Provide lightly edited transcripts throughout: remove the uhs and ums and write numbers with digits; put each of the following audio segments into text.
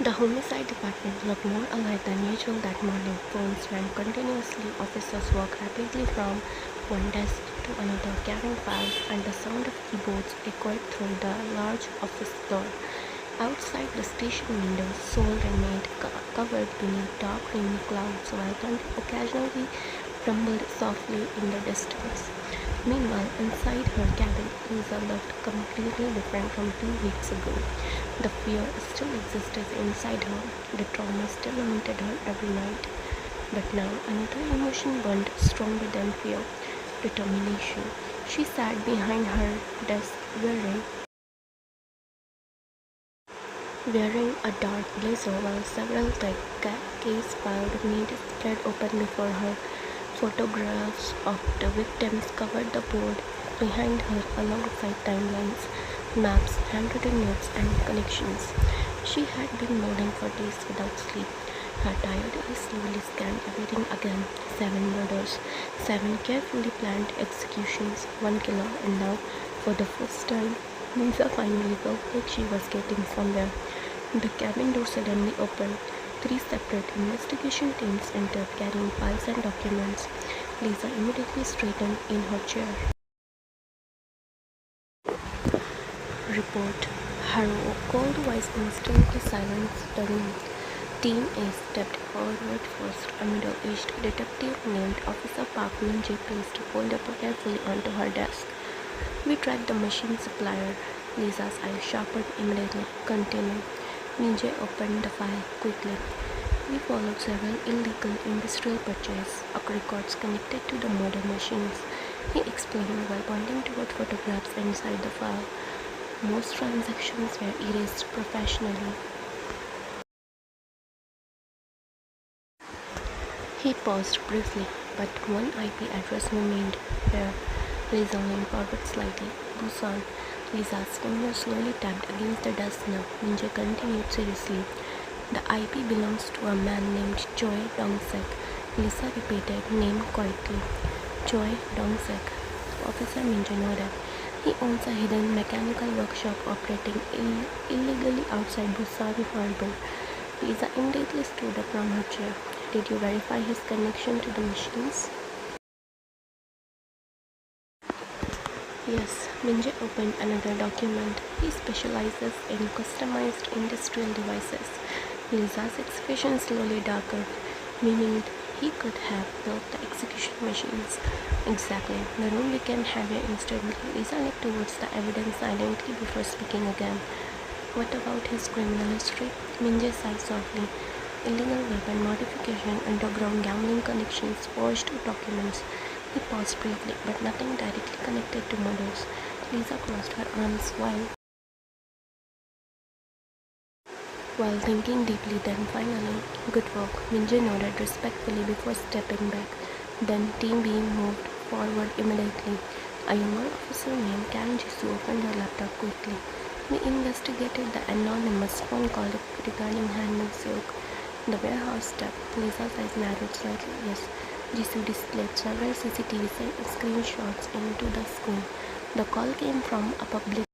The homicide department looked more alive than usual that morning. Phones rang continuously. Officers walked rapidly from one desk to another, carrying files, and the sound of keyboards echoed through the large office door. Outside the station windows, Seoul remained covered beneath dark rainy clouds, while thunder occasionally rumbled softly in the distance. Meanwhile, inside her cabin, Lisa looked completely different from 2 weeks ago. The fear still existed inside her. The trauma still haunted her every night. But now another emotion burned stronger than fear: determination. She sat behind her desk wearing a dark blazer while several tech case filed meat spread open before her. Photographs of the victims covered the board behind her alongside timelines, maps, handwritten notes, and connections. She had been mourning for days without sleep. Her tired eyes slowly scanned everything again. 7 murders, 7 carefully planned executions, 1 killer, and now, for the first time, Lisa finally felt like she was getting somewhere. The cabin door suddenly opened. 3 separate investigation teams entered, carrying files and documents. Lisa immediately straightened in her chair. Report. Her cold voice instantly silenced the room. Team A stepped forward first. A middle-aged detective named Officer Park Min-jae placed a folder carefully onto her desk. We tracked the machine supplier. Lisa's eyes sharpened immediately. Continue. Min-jae opened the file quickly. We followed several illegal industrial purchases, records connected to the murder machines. He explained while pointing toward photographs inside the file. Most transactions were erased professionally. He paused briefly, but one IP address remained where Lisa leaned forward slightly. Busan. Lisa's fingers slowly tapped against the desk now. Min-jae continued seriously. The IP belongs to a man named Choi Dong-sek. Lisa repeated name quietly. Choi Dong-sek. Officer Min-jae nodded. He owns a hidden mechanical workshop operating illegally outside Busan Harbor. Lisa immediately stood up from her chair. Did you verify his connection to the machines? Yes. Min-jae opened another document. He specializes in customized industrial devices. Lisa's expression slowly darkened, meaning he could have built the execution machines. Exactly. The room became heavier instantly. Lisa looked towards the evidence silently before speaking again. What about his criminal history? Min-jae sighed softly. Illegal weapon modification, underground gambling connections, forged documents. He paused briefly, but nothing directly connected to murders. Lisa crossed her arms while thinking deeply. Then finally, good work. Min-jae nodded respectfully before stepping back. Then Team B moved forward immediately. A younger officer named Kang Jisoo opened her laptop quickly. We investigated the anonymous phone call regarding handmade silk. The warehouse step. Lisa's eyes narrowed slightly. Yes. Jisoo displayed several CCTV screenshots into the screen. The call came from a public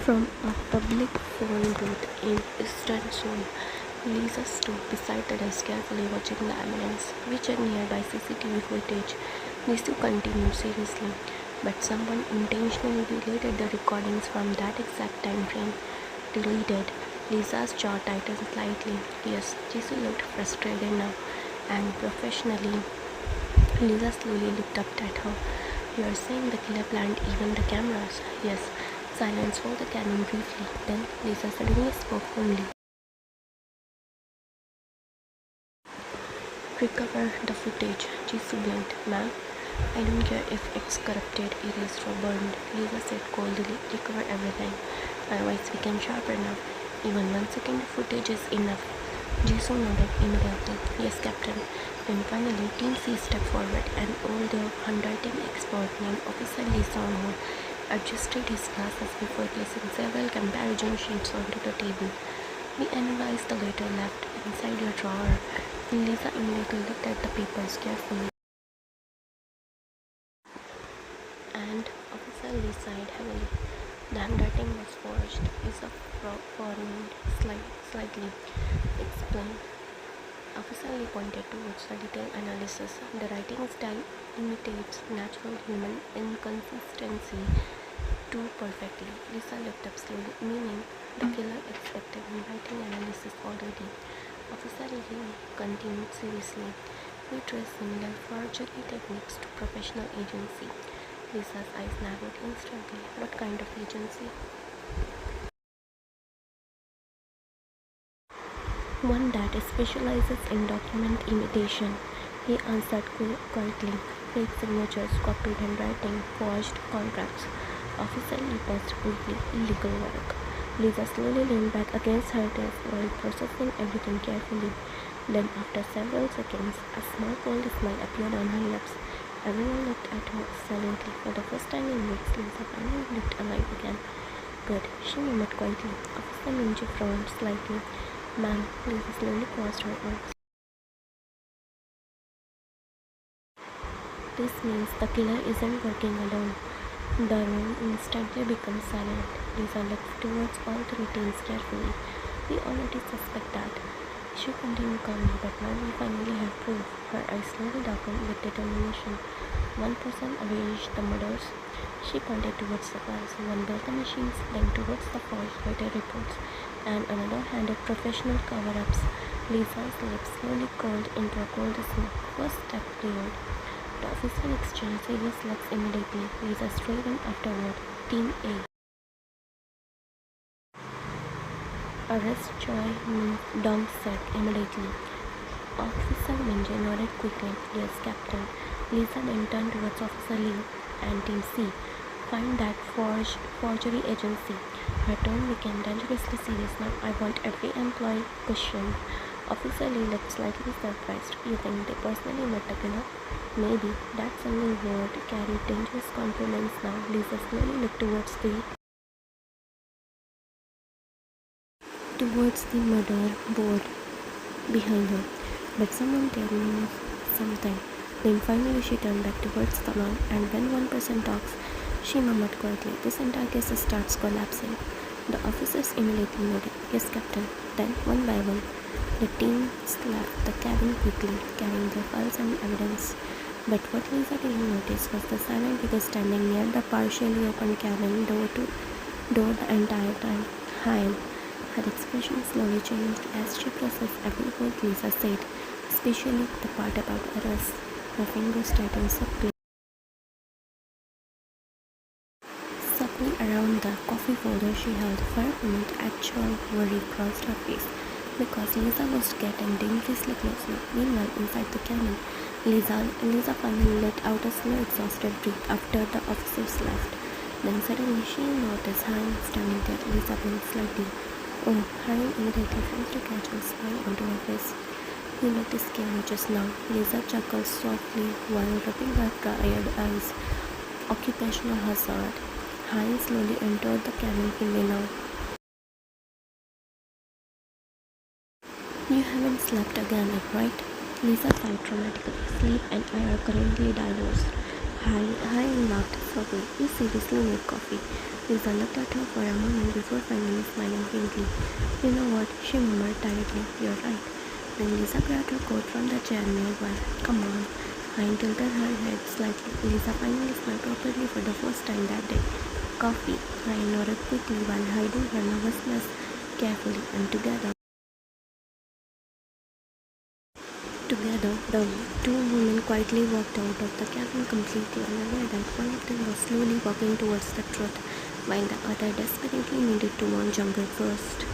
phone booth in Eastern Seoul. Lisa stood beside the desk carefully watching the evidence. We checked nearby CCTV footage. Jisoo continued seriously, but someone intentionally deleted the recordings from that exact time frame. Deleted. Lisa's jaw tightened slightly. Yes, Jisoo looked frustrated now, and professionally. Lisa slowly looked up at her. You're saying the killer planned even the cameras? Yes. Silence for the cannon briefly. Then Lisa suddenly spoke firmly. Recover the footage. Jisoo blinked. Ma'am, I don't care if it's corrupted, erased, or burned. Lisa said coldly. Recover everything. Otherwise we can sharpen up. Even 1 second of footage is enough. Jisoo nodded immediately. Yes, Captain. Then finally, Team C stepped forward. An older handwriting expert named Officer Lee Song-ho adjusted his glasses before placing several comparison sheets onto the table. We analyzed the letter left inside your drawer. Lisa immediately looked at the papers carefully. And Officer Lee sighed heavily. The handwriting was forged, is a foreign slightly explained. Officer Lee pointed towards the detailed analysis. The writing style imitates natural human inconsistency too perfectly. Lisa looked up slowly, meaning the killer expected handwriting analysis already. Officer Lee continued seriously. We trace similar forgery techniques to professional agency. Lisa's eyes narrowed instantly. What kind of agency? One that specializes in document imitation, he answered quietly. Fake signatures, copied handwriting, forged contracts. Officer Lee paused briefly. Illegal work. Lisa slowly leaned back against her desk while processing everything carefully. Then, after several seconds, a small cold smile appeared on her lips. Everyone looked at her silently. For the first time in weeks, Lisa finally looked alive again. Good, she murmured quietly. Officer Minji frowned slightly. Ma'am, Lisa slowly crossed her arms. This means the killer isn't working alone. The room instantly becomes silent. Lisa looked towards all three teams carefully. We already suspect that. She continued calmly, but now we finally have proof. Her eyes slowly darkened with determination. One person arranged the murders. She pointed towards the files. One built the machines, then towards the forged writer reports, and another handled professional cover-ups. Lisa's lips slowly curled into a cold smoke. First step cleared. The officer exchanged serious looks immediately. Lisa straightened afterward. Team A. Arrest Choi Dong said immediately. Officer Minjay nodded quickly. Yes, Captain. Lisa then turned towards Officer Lee and Team C. Find that forgery agency. Her tone became dangerously serious now. I want every employee questioned. Officer Lee looked slightly surprised. You think they personally met the killer? Maybe. That single word carried dangerous confidence now. Lisa slowly looked towards the murder board behind her. But someone tell me something. Then finally she turned back towards the man, and when one person talks, she murmured quietly. This entire case starts collapsing. The officers immediately nodded. Yes, Captain. Then, one by one, the teams left the cabin quickly, carrying their files and evidence. But what Lisa didn't notice was the silent figure standing near the partially open cabin door the entire time. Hi. Her expression slowly changed as she processed every word Lisa said, especially the part about arrest. Her fingers tightened subtly around the coffee folder she held. For a moment, actual worry crossed her face, because Lisa was getting dangerously close now. Meanwhile, inside the cabin, Lisa finally let out a slow, exhausted breath after the officers left. Then suddenly she noticed Hein standing there. Lisa blinked slightly. Oh, Hein immediately forced to catch a smile onto her face. He looked scared just now. Lisa chuckled softly while rubbing her tired eyes. Occupational hazard. Hein slowly entered the cabin fully now. You haven't slept again, right? Lisa sighed dramatically. Sleep and I are currently divorced. Hein laughed softly. You seriously made coffee. Lisa looked at her for a moment before finally smiling faintly. You know what? She murmured tiredly. You're right. Then Lisa grabbed her coat from the chair nearby. Come on. Hein tilted her head slightly. Lisa finally smiled properly for the first time that day. Coffee. Hein nodded quickly while hiding her nervousness carefully, and together, the two women quietly walked out of the cabin, completely unaware that one of them was slowly walking towards the truth, while the other desperately needed to warn Jungkook first.